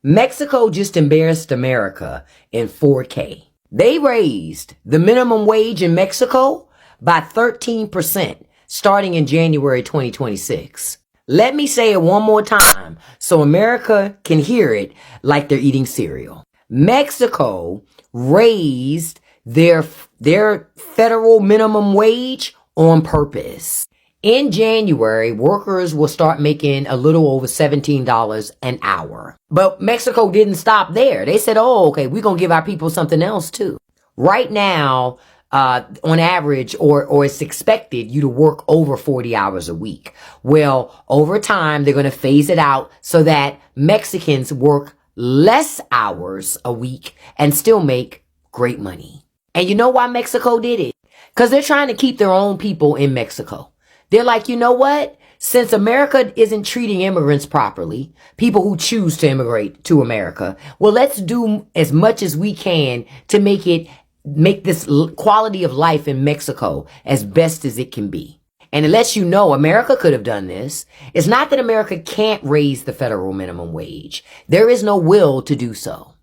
Mexico just embarrassed America in 4K. They raised the minimum wage in Mexico by 13% starting in January 2026. Let me say it one more time so America can hear it like they're eating cereal. Mexico raised their federal minimum wage on purpose. In January, workers will start making a little over $17 an hour. But Mexico didn't stop there. They said, oh, okay, we're going to give our people something else too. Right now, on average, or it's expected you to work over 40 hours a week. Well, over time, they're going to phase it out so that Mexicans work less hours a week and still make great money. And you know why Mexico did it? Because they're trying to keep their own people in Mexico. They're like, you know what? Since America isn't treating immigrants properly, people who choose to immigrate to America, well, let's do as much as we can to make this quality of life in Mexico as best as it can be. And it lets you know America could have done this. It's not that America can't raise the federal minimum wage. There is no will to do so.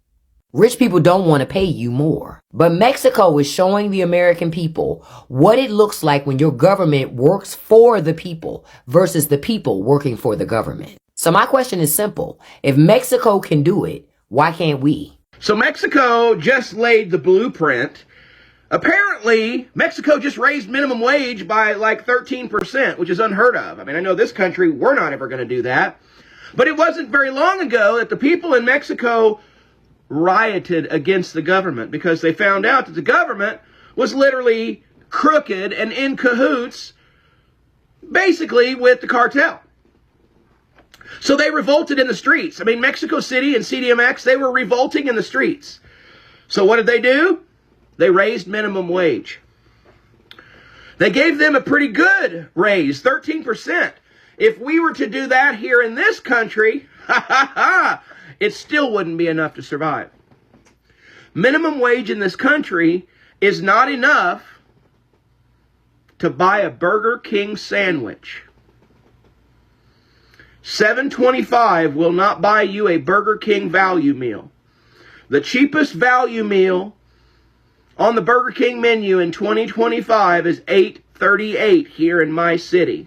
Rich people don't want to pay you more. But Mexico is showing the American people what it looks like when your government works for the people versus the people working for the government. So my question is simple. If Mexico can do it, why can't we? So Mexico just laid the blueprint. Apparently, Mexico just raised minimum wage by like 13%, which is unheard of. I mean, I know this country, we're not ever going to do that. But it wasn't very long ago that the people in Mexico rioted against the government because they found out that the government was literally crooked and in cahoots basically with the cartel. So they revolted in the streets. I mean, Mexico City and CDMX, they were revolting in the streets. So what did they do? They raised minimum wage. They gave them a pretty good raise, 13%. If we were to do that here in this country, it still wouldn't be enough to survive. Minimum wage in this country is not enough to buy a Burger King sandwich. $7.25 will not buy you a Burger King value meal. The cheapest value meal on the Burger King menu in 2025 is $8.38 here in my city.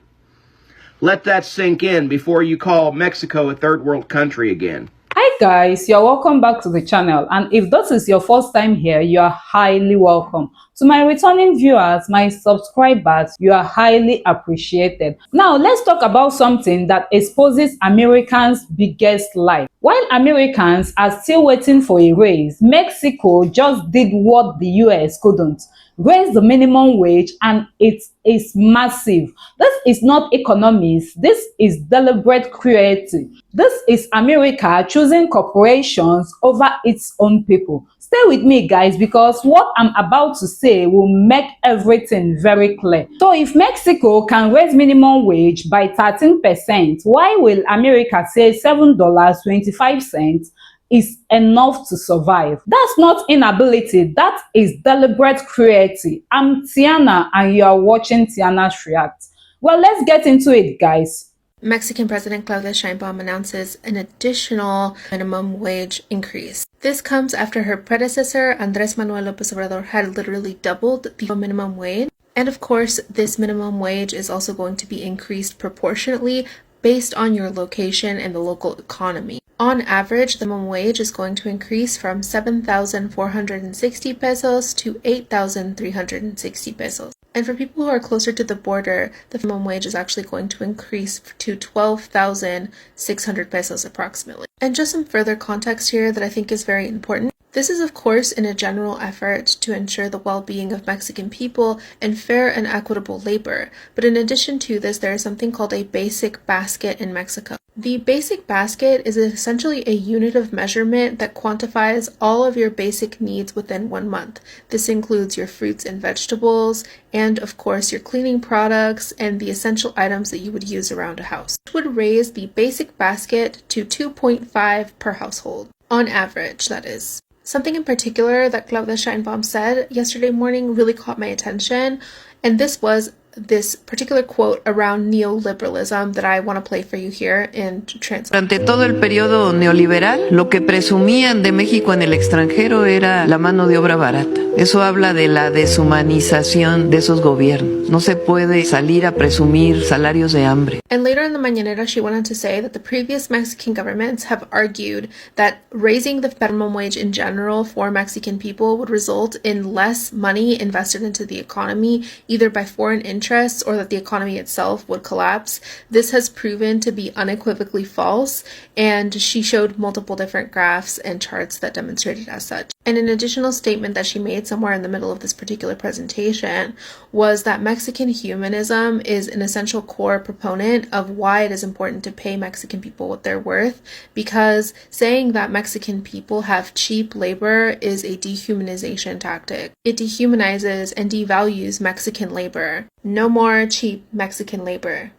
Let that sink in before you call Mexico a third world country again. Hi guys, you're welcome back to the channel, and if this is your first time here, you are highly welcome. To my returning viewers, my subscribers, you are highly appreciated. Now let's talk about something that exposes Americans' biggest lie. While Americans are still waiting for a raise, Mexico just did what the US couldn't. Raise the minimum wage, and it is massive. This is not economics. This is deliberate cruelty. This is America choosing corporations over its own people. Stay with me, guys, because what I'm about to say will make everything very clear. So if Mexico can raise minimum wage by 13%, why will America say $7.25 is enough to survive? That's not inability, that is deliberate cruelty. I'm Tiana and you are watching Tiana's React. Well, let's get into it, guys. Mexican President Claudia Sheinbaum announces an additional minimum wage increase. This comes after her predecessor, Andrés Manuel López Obrador, had literally doubled the minimum wage. And of course, this minimum wage is also going to be increased proportionately based on your location and the local economy. On average, the minimum wage is going to increase from 7,460 pesos to 8,360 pesos. And for people who are closer to the border, the minimum wage is actually going to increase to 12,600 pesos approximately. And just some further context here that I think is very important. This is, of course, in a general effort to ensure the well-being of Mexican people and fair and equitable labor. But in addition to this, there is something called a basic basket in Mexico. The basic basket is essentially a unit of measurement that quantifies all of your basic needs within 1 month. This includes your fruits and vegetables, and of course your cleaning products and the essential items that you would use around a house. It would raise the basic basket to 2.5 per household, on average, that is. Something in particular that Claudia Sheinbaum said yesterday morning really caught my attention, and this was this particular quote around neoliberalism that I want to play for you here and translate. Durante todo el periodo neoliberal, lo que presumían de México en el extranjero era la mano de obra barata. Eso habla de la deshumanización de esos gobiernos. No se puede salir a presumir salarios de hambre. And later in the Mañanera, she went on to say that the previous Mexican governments have argued that raising the minimum wage in general for Mexican people would result in less money invested into the economy, either by foreign interests or that the economy itself would collapse. This has proven to be unequivocally false, and she showed multiple different graphs and charts that demonstrated as such. And an additional statement that she made somewhere in the middle of this particular presentation was that Mexican humanism is an essential core proponent of why it is important to pay Mexican people what they're worth, because saying that Mexican people have cheap labor is a dehumanization tactic. It dehumanizes and devalues Mexican labor. No more cheap Mexican labor.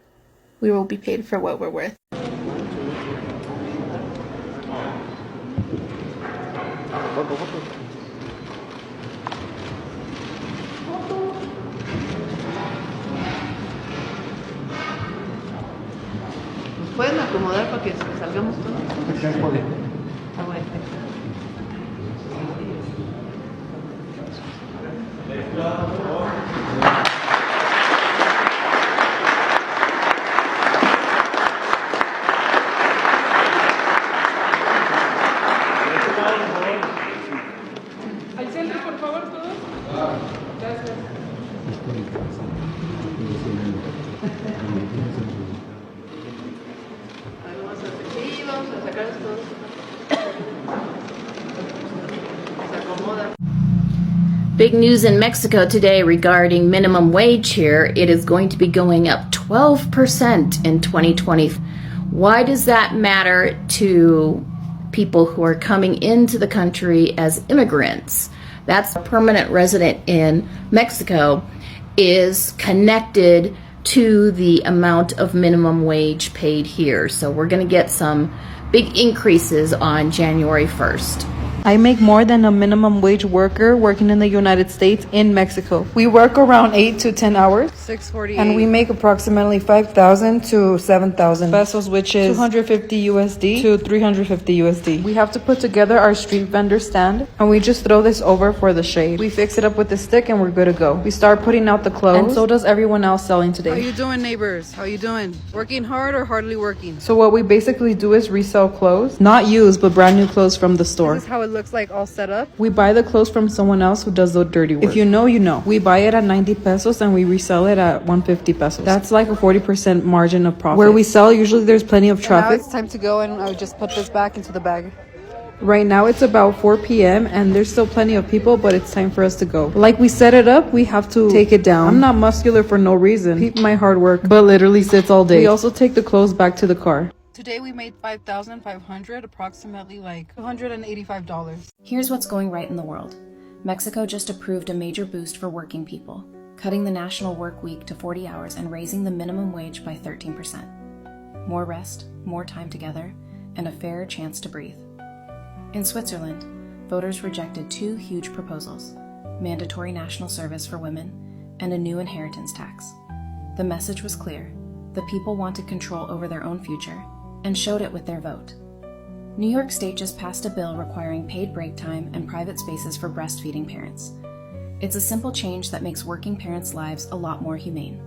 We will be paid for what we're worth. ¿Nos pueden acomodar para que salgamos todos? Ah, bueno. Al centro, por favor, todos. Gracias. Sí, vamos a sacarlos todos. Se acomoda. Big news in Mexico today regarding minimum wage here. It is going to be going up 12% in 2020. Why does that matter to people who are coming into the country as immigrants? That's a permanent resident in Mexico is connected to the amount of minimum wage paid here. So we're going to get some big increases on January 1st. I make more than a minimum wage worker working in the United States in Mexico. We work around 8 to 10 hours. 648. And we make approximately 5,000 to 7,000 pesos, which is 250 USD to 350 USD. We have to put together our street vendor stand, and we just throw this over for the shade. We fix it up with the stick, and we're good to go. We start putting out the clothes, and so does everyone else selling today. How you doing, neighbors? How you doing? Working hard or hardly working? So what we basically do is resell clothes, not used, but brand new clothes from the store. This is how it looks like all set up. We buy the clothes from someone else who does the dirty work. If you know, you know. We buy it at 90 pesos and we resell it at 150 pesos. That's like a 40% margin of profit. Where we sell, usually there's plenty of traffic. Now it's time to go, and I would just put this back into the bag. Right now it's about 4 p.m. and there's still plenty of people, but it's time for us to go. Like we set it up, we have to take it down. I'm not muscular for no reason. Peep my hard work, but literally sits all day. We also take the clothes back to the car. Today we made 5,500, approximately like $285. Here's what's going right in the world. Mexico just approved a major boost for working people, cutting the national work week to 40 hours and raising the minimum wage by 13%. More rest, more time together, and a fairer chance to breathe. In Switzerland, voters rejected 2 huge proposals: mandatory national service for women and a new inheritance tax. The message was clear. The people wanted control over their own future and showed it with their vote. New York State just passed a bill requiring paid break time and private spaces for breastfeeding parents. It's a simple change that makes working parents' lives a lot more humane.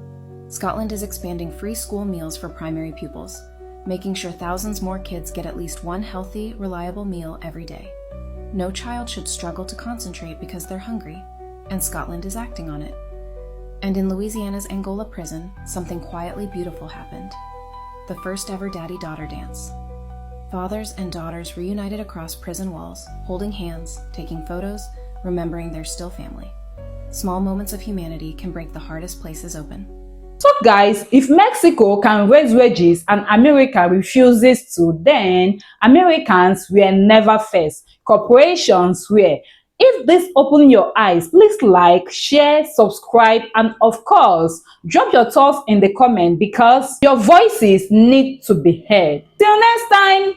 Scotland is expanding free school meals for primary pupils, making sure thousands more kids get at least one healthy, reliable meal every day. No child should struggle to concentrate because they're hungry, and Scotland is acting on it. And in Louisiana's Angola prison, something quietly beautiful happened. The first ever daddy-daughter dance. Fathers and daughters reunited across prison walls, holding hands, taking photos, remembering they're still family. Small moments of humanity can break the hardest places open. So guys, if Mexico can raise wages and America refuses to, then Americans will never face. Corporations will. If this opened your eyes, please like, share, subscribe, and of course, drop your thoughts in the comment because your voices need to be heard. Till next time!